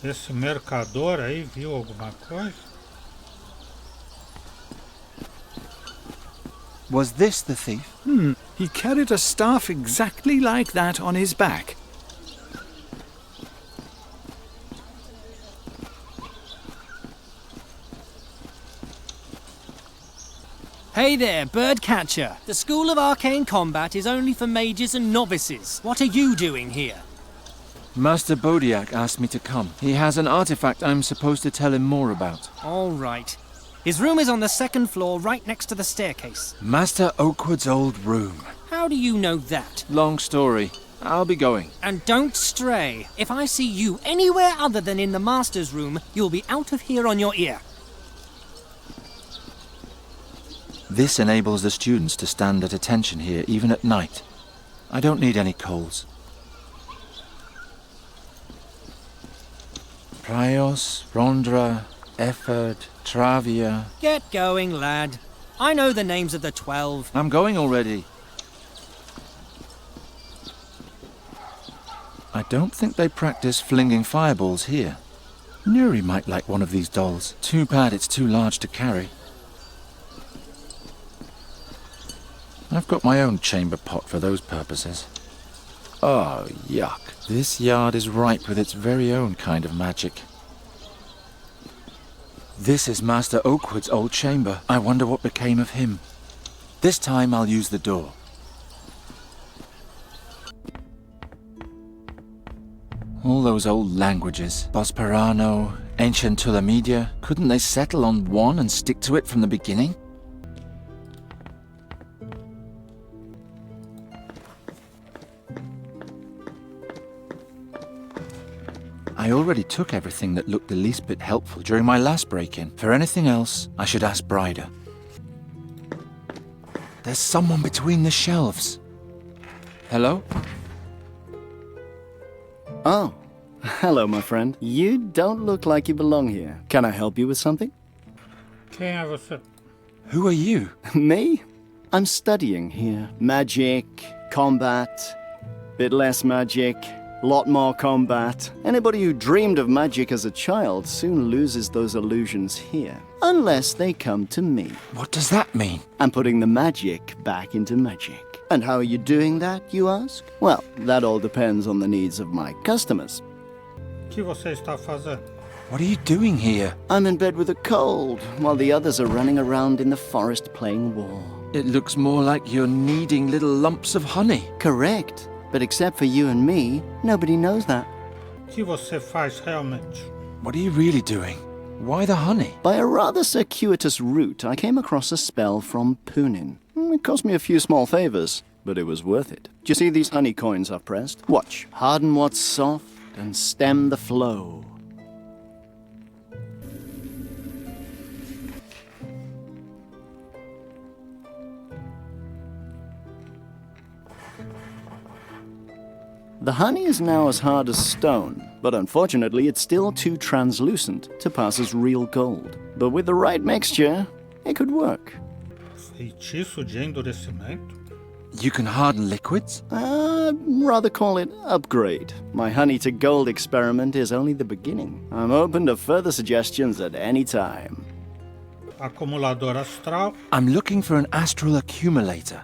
Esse mercador aí viu alguma coisa? Was this the thief? He carried a staff exactly like that on his back. Hey there, birdcatcher. The School of Arcane Combat is only for mages and novices. What are you doing here? Master Bodiak asked me to come. He has an artifact I'm supposed to tell him more about. All right. His room is on the 2nd floor, right next to the staircase. Master Oakwood's old room. How do you know that? Long story. I'll be going. And don't stray. If I see you anywhere other than in the Master's room, you'll be out of here on your ear. This enables the students to stand at attention here even at night. I don't need any coals. Prios, Rondra, Efford, Travia. Get going, lad. I know the names of the 12. I'm going already. I don't think they practice flinging fireballs here. Nuri might like one of these dolls. Too bad it's too large to carry. I've got my own chamber pot for those purposes. Oh, yuck. This yard is ripe with its very own kind of magic. This is Master Oakwood's old chamber. I wonder what became of him. This time I'll use the door. All those old languages. Bosperano, ancient Tulamedia. Couldn't they settle on one and stick to it from the beginning? I already took everything that looked the least bit helpful during my last break-in. For anything else, I should ask Bryda. There's someone between the shelves. Hello? Oh, hello, my friend. You don't look like you belong here. Can I help you with something? Quem é você? Who are you? Me? I'm studying here. Magic, combat, bit less magic, lot more combat. Anybody who dreamed of magic as a child soon loses those illusions here. Unless they come to me. What does that mean? I'm putting the magic back into magic. And how are you doing that, you ask? Well, that all depends on the needs of my customers. O que você está fazendo? What are you doing here? I'm in bed with a cold, while the others are running around in the forest playing war. It looks more like you're kneading little lumps of honey. Correct. But except for you and me, nobody knows that. O que você faz realmente? What are you really doing? Why the honey? By a rather circuitous route, I came across a spell from Punin. It cost me a few small favors, but it was worth it. Do you see these honey coins I've pressed? Watch. Harden what's soft and stem the flow. The honey is now as hard as stone, but unfortunately it's still too translucent to pass as real gold. But with the right mixture, it could work. Feitiço de endurecimento? You can harden liquids? Rather call it upgrade. My honey to gold experiment is only the beginning. I'm open to further suggestions at any time. Acumulador astral? I'm looking for an astral accumulator.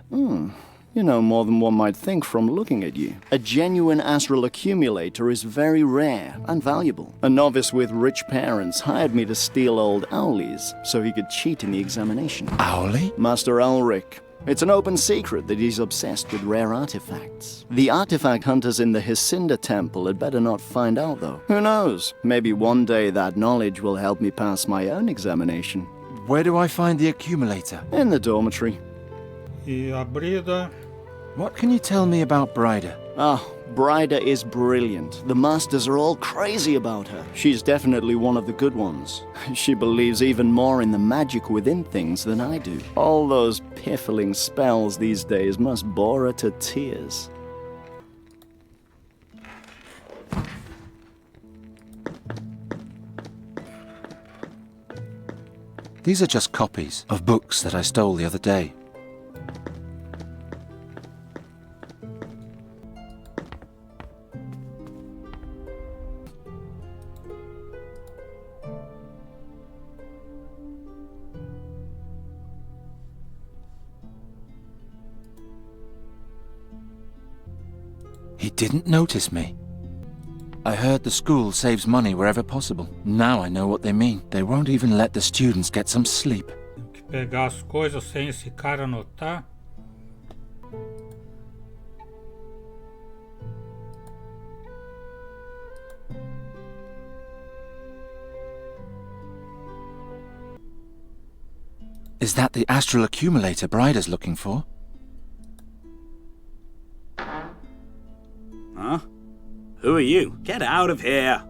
You know more than one might think from looking at you. A genuine astral accumulator is very rare and valuable. A novice with rich parents hired me to steal old Owley's so he could cheat in the examination. Owley? Master Ulrich. It's an open secret that he's obsessed with rare artifacts. The artifact hunters in the Hisinda Temple had better not find out, though. Who knows? Maybe one day that knowledge will help me pass my own examination. Where do I find the accumulator? In the dormitory. E a Brida? What can you tell me about Bryda? Bryda is brilliant. The masters are all crazy about her. She's definitely one of the good ones. She believes even more in the magic within things than I do. All those piffling spells these days must bore her to tears. These are just copies of books that I stole the other day. He didn't notice me. I heard the school saves money wherever possible. Now I know what they mean. They won't even let the students get some sleep. Tenho que pegar as coisas sem esse cara notar? Is that the astral accumulator Bryda's looking for? Huh? Who are you? Get out of here!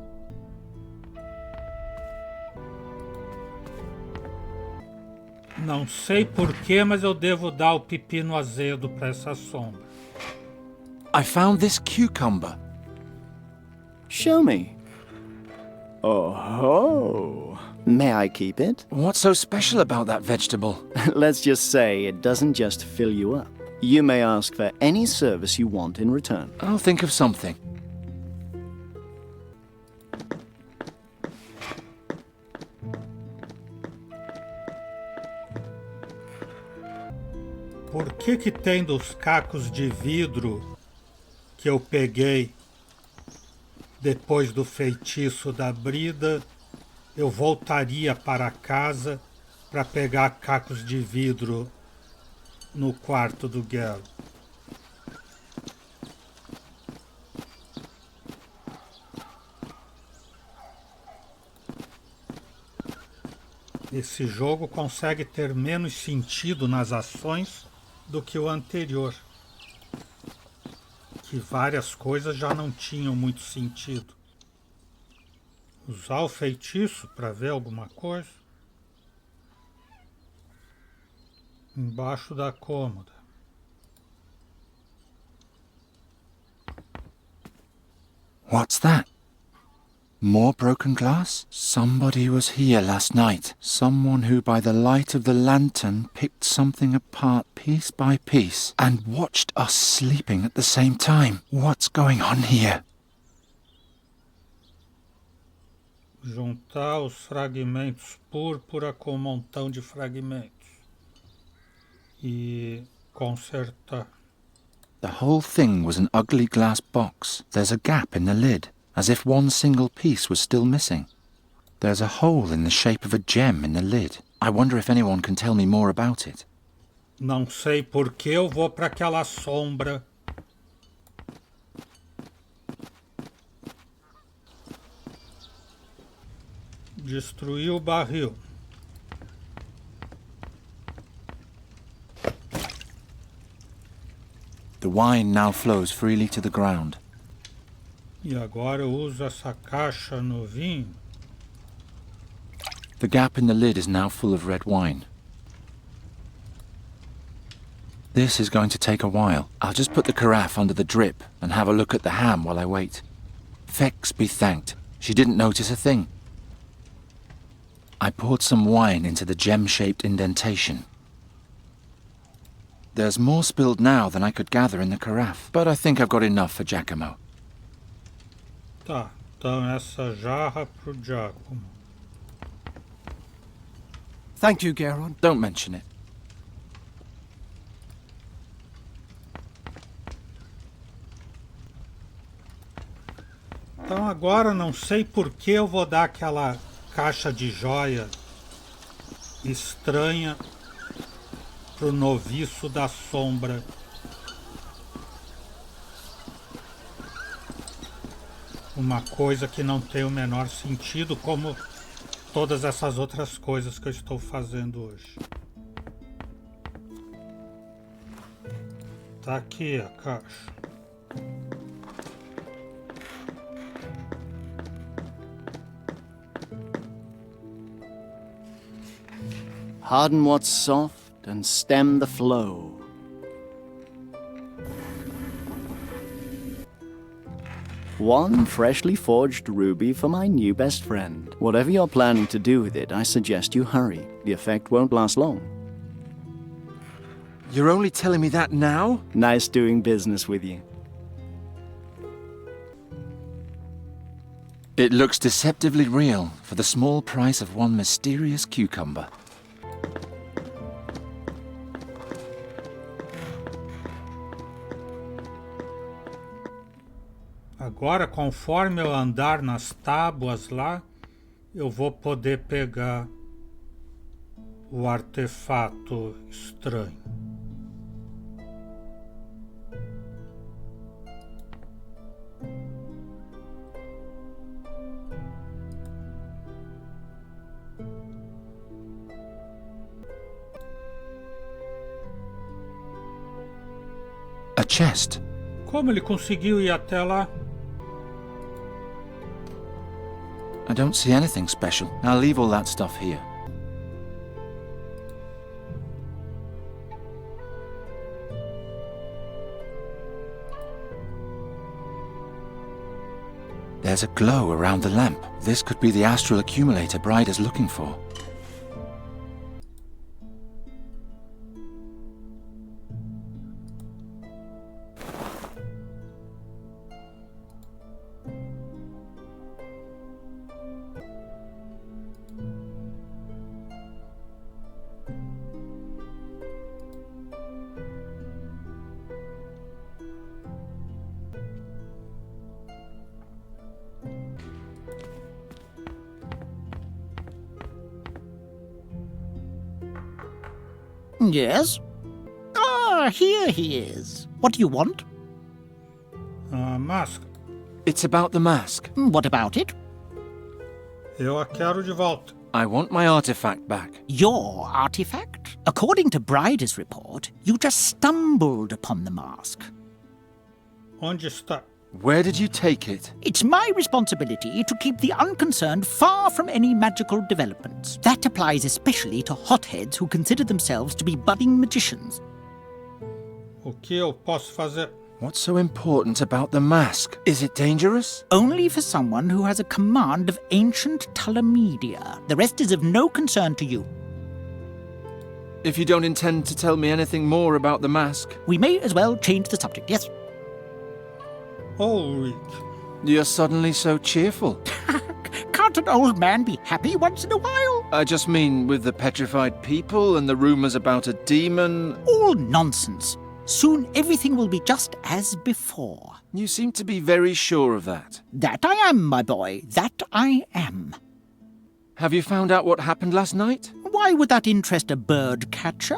Não sei porquê, mas eu devo dar o pepino azedo para essa sombra. I found this cucumber. Show me. Oh, may I keep it? What's so special about that vegetable? Let's just say it doesn't just fill you up. You may ask for any service you want in return. I'll think of something. Por que tem dos cacos de vidro que eu peguei depois do feitiço da brida, eu voltaria para casa para pegar cacos de vidro no quarto do Gelo? Esse jogo consegue ter menos sentido nas ações do que o anterior, que várias coisas já não tinham muito sentido. Usar o feitiço para ver alguma coisa. Embaixo da cômoda. What's that? More broken glass? Somebody was here last night. Someone who, by the light of the lantern, picked something apart piece by piece and watched us sleeping at the same time. What's going on here? Juntar os fragmentos púrpura com um montão de fragmentos. E consertar. The whole thing was an ugly glass box. There's a gap in the lid, as if one single piece was still missing. There's a hole in the shape of a gem in the lid. I wonder if anyone can tell me more about it. Não sei por que eu vou para aquela sombra. Destruir o barril. The wine now flows freely to the ground. E agora eu uso essa caixa no vinho. The gap in the lid is now full of red wine. This is going to take a while. I'll just put the carafe under the drip and have a look at the ham while I wait. Fex be thanked. She didn't notice a thing. I poured some wine into the gem-shaped indentation. There's more spilled now than I could gather in the carafe, but I think I've got enough for Giacomo. Tá, então essa jarra pro Giacomo. Thank you, Geron. Don't mention it. Então agora não sei por que eu vou dar aquela caixa de joia estranha pro noviço da sombra. Uma coisa que não tem o menor sentido, como todas essas outras coisas que eu estou fazendo hoje. Tá aqui a caixa. Harden what's soft and stem the flow. One freshly forged ruby for my new best friend. Whatever you're planning to do with it, I suggest you hurry. The effect won't last long. You're only telling me that now? Nice doing business with you. It looks deceptively real for the small price of one mysterious cucumber. Agora, conforme eu andar nas tábuas lá, eu vou poder pegar o artefato estranho. A chest. Como ele conseguiu ir até lá? I don't see anything special. I'll leave all that stuff here. There's a glow around the lamp. This could be the astral accumulator Bride is looking for. Yes? Ah, here he is. What do you want? Mask. It's about the mask. What about it? Eu a quero de volta. I want my artifact back. Your artifact? According to Bride's report, you just stumbled upon the mask. Onde está? Where did you take it? It's my responsibility to keep the unconcerned far from any magical developments. That applies especially to hotheads who consider themselves to be budding magicians. O que eu posso fazer? What's so important about the mask? Is it dangerous? Only for someone who has a command of ancient Talamedia. The rest is of no concern to you. If you don't intend to tell me anything more about the mask... We may as well change the subject, yes? Ulrich. You're suddenly so cheerful. Can't an old man be happy once in a while? I just mean with the petrified people and the rumours about a demon... All nonsense. Soon everything will be just as before. You seem to be very sure of that. That I am, my boy. That I am. Have you found out what happened last night? Why would that interest a bird catcher?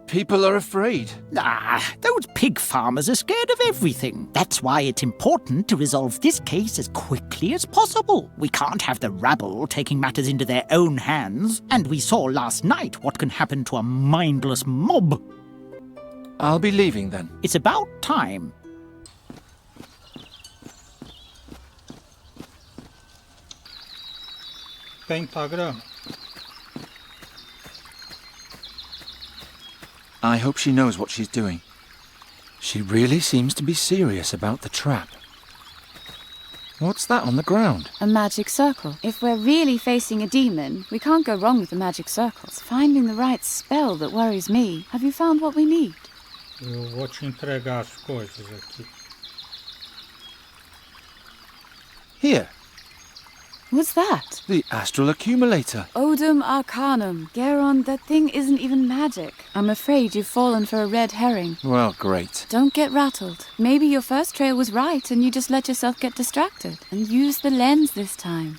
People are afraid. Those pig farmers are scared of everything. That's why it's important to resolve this case as quickly as possible. We can't have the rabble taking matters into their own hands. And we saw last night what can happen to a mindless mob. I'll be leaving then. It's about time. Pentagrama. I hope she knows what she's doing. She really seems to be serious about the trap. What's that on the ground? A magic circle. If we're really facing a demon, we can't go wrong with the magic circle. It's finding the right spell that worries me. Have you found what we need? Eu vou te entregar as coisas aqui. Here. What's that? The astral accumulator. Odum Arcanum. Geron, that thing isn't even magic. I'm afraid you've fallen for a red herring. Well, great. Don't get rattled. Maybe your first trail was right and you just let yourself get distracted. And use the lens this time.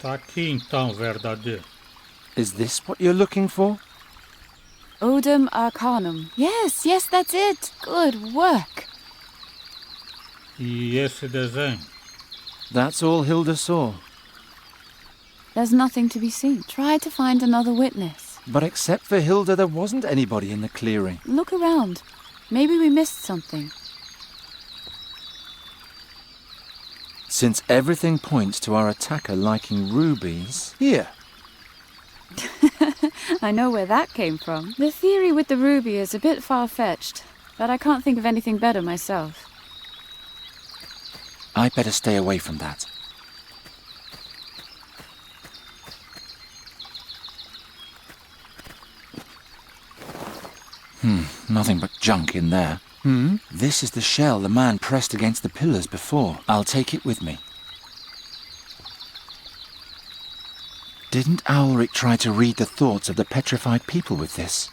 Tá aqui então, verdadeiro. Is this what you're looking for? Odum Arcanum. Yes, that's it. Good work. E esse desenho? That's all Hilda saw. There's nothing to be seen. Try to find another witness. But except for Hilda, there wasn't anybody in the clearing. Look around. Maybe we missed something. Since everything points to our attacker liking rubies... Here. I know where that came from. The theory with the ruby is a bit far-fetched, but I can't think of anything better myself. I better stay away from that. Nothing but junk in there. This is the shell the man pressed against the pillars before. I'll take it with me. Didn't Ulrich try to read the thoughts of the petrified people with this?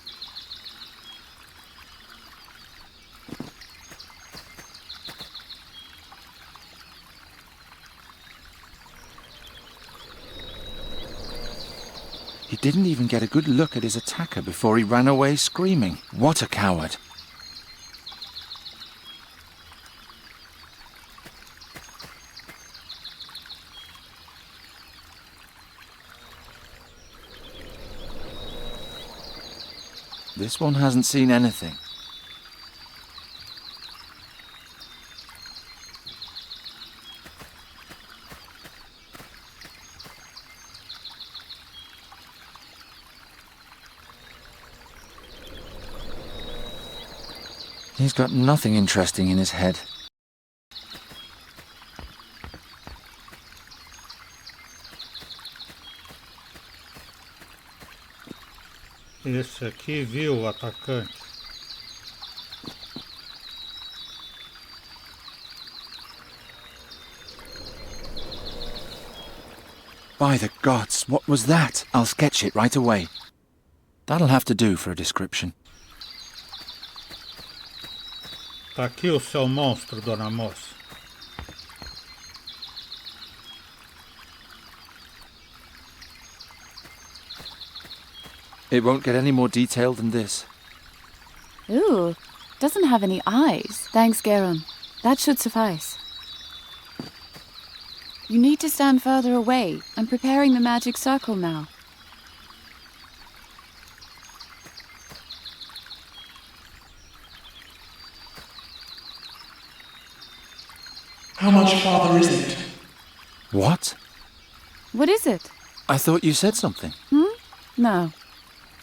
He didn't even get a good look at his attacker before he ran away screaming. What a coward! This one hasn't seen anything. He's got nothing interesting in his head. Esse aqui viu o atacante. By the gods, what was that? I'll sketch it right away. That'll have to do for a description. Tá aqui o seu monstro, dona moça. It won't get any more detailed than this. Ooh, doesn't have any eyes. Thanks, Geron. That should suffice. You need to stand further away. I'm preparing the magic circle now. How much farther is it? What? What is it? I thought you said something. No.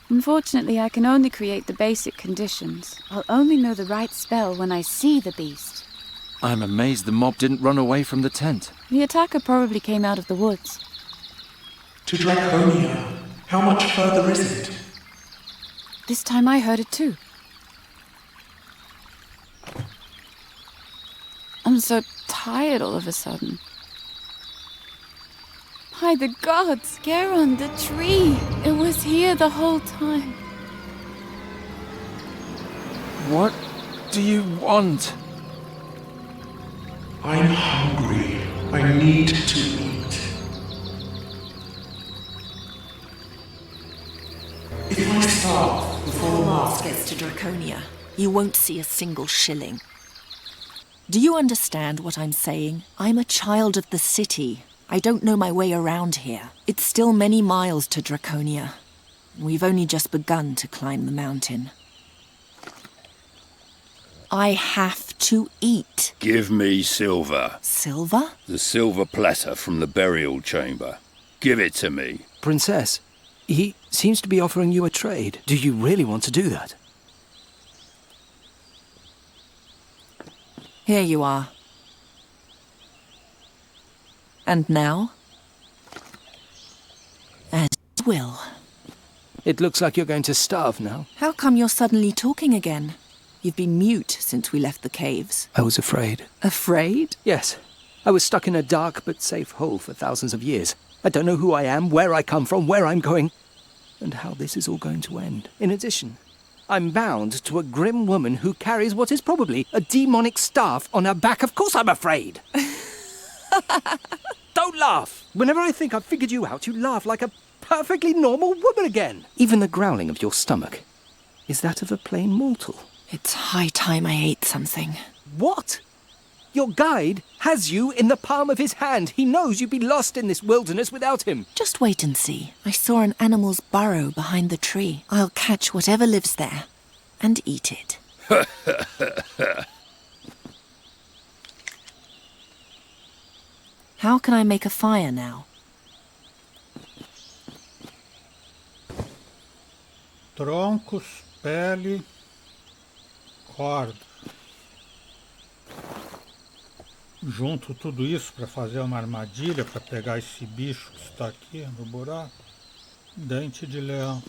Unfortunately, I can only create the basic conditions. I'll only know the right spell when I see the beast. I'm amazed the mob didn't run away from the tent. The attacker probably came out of the woods. To Draconia. How much further is it? This time I heard it too. I'm so tired all of a sudden. By the gods, Geron, the tree! It was here the whole time. What do you want? I'm hungry. I need to eat. If I starve before the mask Gets to Draconia, you won't see a single shilling. Do you understand what I'm saying? I'm a child of the city. I don't know my way around here. It's still many miles to Draconia. We've only just begun to climb the mountain. I have to eat. Give me silver. Silver? The silver platter from the burial chamber. Give it to me. Princess, he seems to be offering you a trade. Do you really want to do that? Here you are. And now? As you will. It looks like you're going to starve now. How come you're suddenly talking again? You've been mute since we left the caves. I was afraid. Afraid? Yes. I was stuck in a dark but safe hole for thousands of years. I don't know who I am, where I come from, where I'm going, and how this is all going to end. In addition, I'm bound to a grim woman who carries what is probably a demonic staff on her back. Of course I'm afraid! Don't laugh! Whenever I think I've figured you out, you laugh like a perfectly normal woman again. Even the growling of your stomach is that of a plain mortal. It's high time I ate something. What? Your guide has you in the palm of his hand. He knows you'd be lost in this wilderness without him. Just wait and see. I saw an animal's burrow behind the tree. I'll catch whatever lives there and eat it. How can I make a fire now? Troncos, pele, corda. Junto tudo isso para fazer uma armadilha para pegar esse bicho que está aqui no buraco. Dente de leão.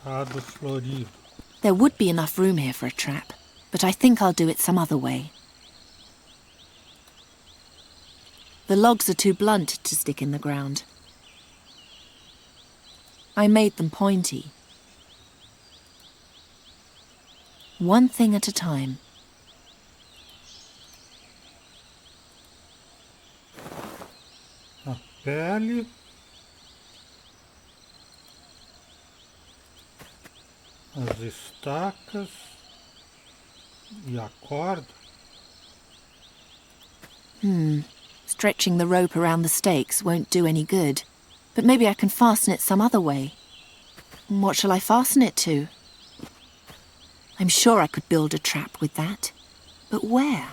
Prado florido. There would be enough room here for a trap, but I think I'll do it some other way. The logs are too blunt to stick in the ground. I made them pointy. One thing at a time. A pele. As estacas. E a corda. Stretching the rope around the stakes won't do any good. But maybe I can fasten it some other way. What shall I fasten it to? I'm sure I could build a trap with that. But where?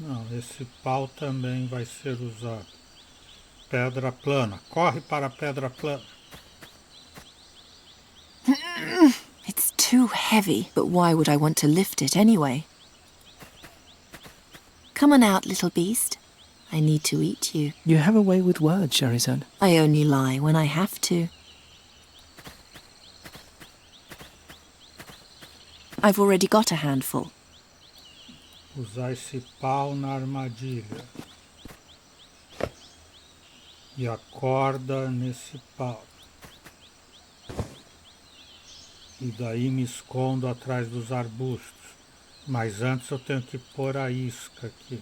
Não, esse pau também vai ser usado. Pedra plana. Corre para a pedra plana. It's too heavy, but why would I want to lift it anyway? Come on out, little beast. I need to eat you. You have a way with words, Scheherazade. I only lie when I have to. I've already got a handful. Usar esse pau na armadilha. E a corda nesse pau. E daí me escondo atrás dos arbustos. Mas antes eu tenho que pôr a isca aqui.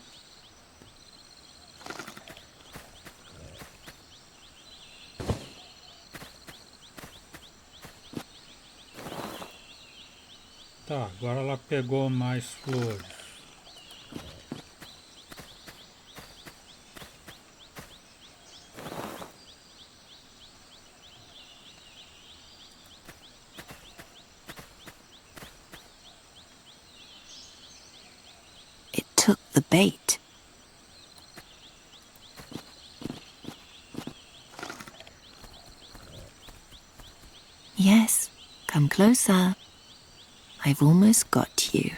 Tá, agora ela pegou mais flores. It took the bait. Yes, come closer. I've almost got you.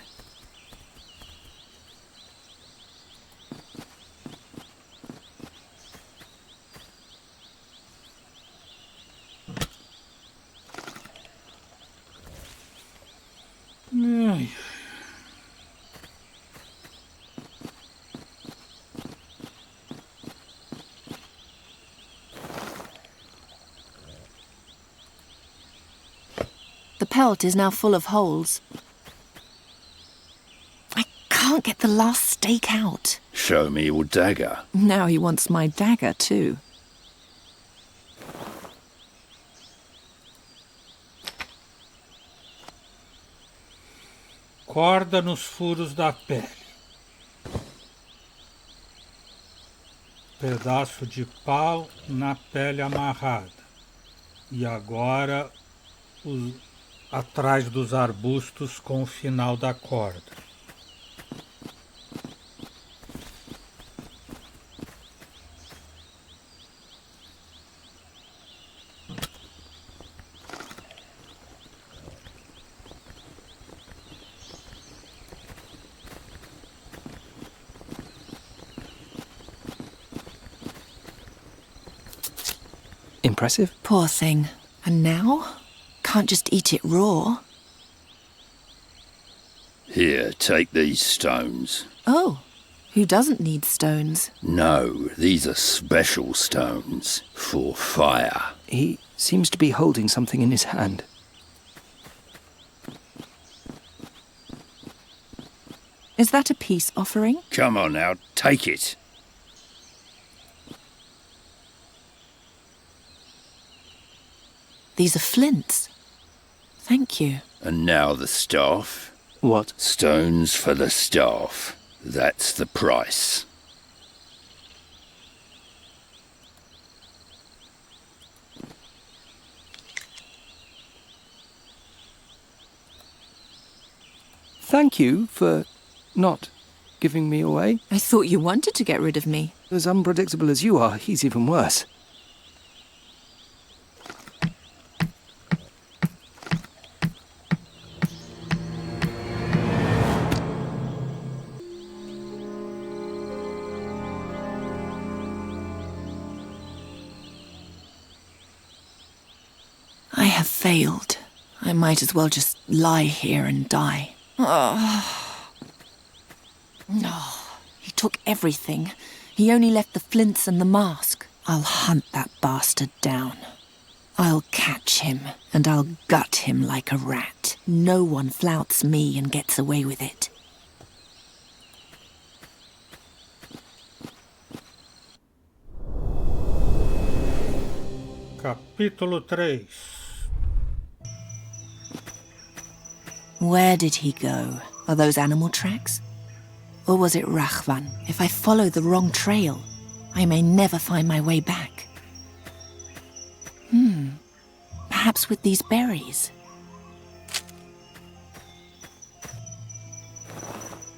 Ai. The pelt is now full of holes. I can't get the last stake out. Show me your dagger. Now he wants my dagger too. Corda nos furos da pele. Pedaço de pau na pele amarrada. E agora atrás dos arbustos com o final da corda. Impressive. Poor thing. And now? Can't just eat it raw. Here, take these stones. Oh, who doesn't need stones? No, these are special stones for fire. He seems to be holding something in his hand. Is that a peace offering? Come on now, take it. These are flints. Thank you. And now the staff. What? Stones for the staff. That's the price. Thank you for not giving me away. I thought you wanted to get rid of me. As unpredictable as you are, he's even worse. I have failed. I might as well just lie here and die. Oh. No, he took everything. He only left the flints and the mask. I'll hunt that bastard down. I'll catch him, and I'll gut him like a rat. No one flouts me and gets away with it. Capítulo 3. Where did he go? Are those animal tracks? Or was it Rachvan? If I follow the wrong trail, I may never find my way back. Perhaps with these berries.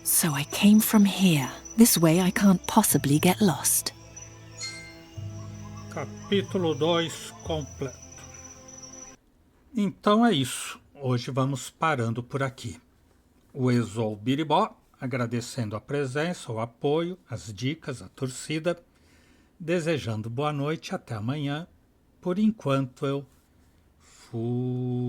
So I came from here. This way I can't possibly get lost. Capítulo 2 completo. Então é isso. Hoje vamos parando por aqui. O Exol Biribó agradecendo a presença, o apoio, as dicas, a torcida, desejando boa noite até amanhã. Por enquanto eu fui.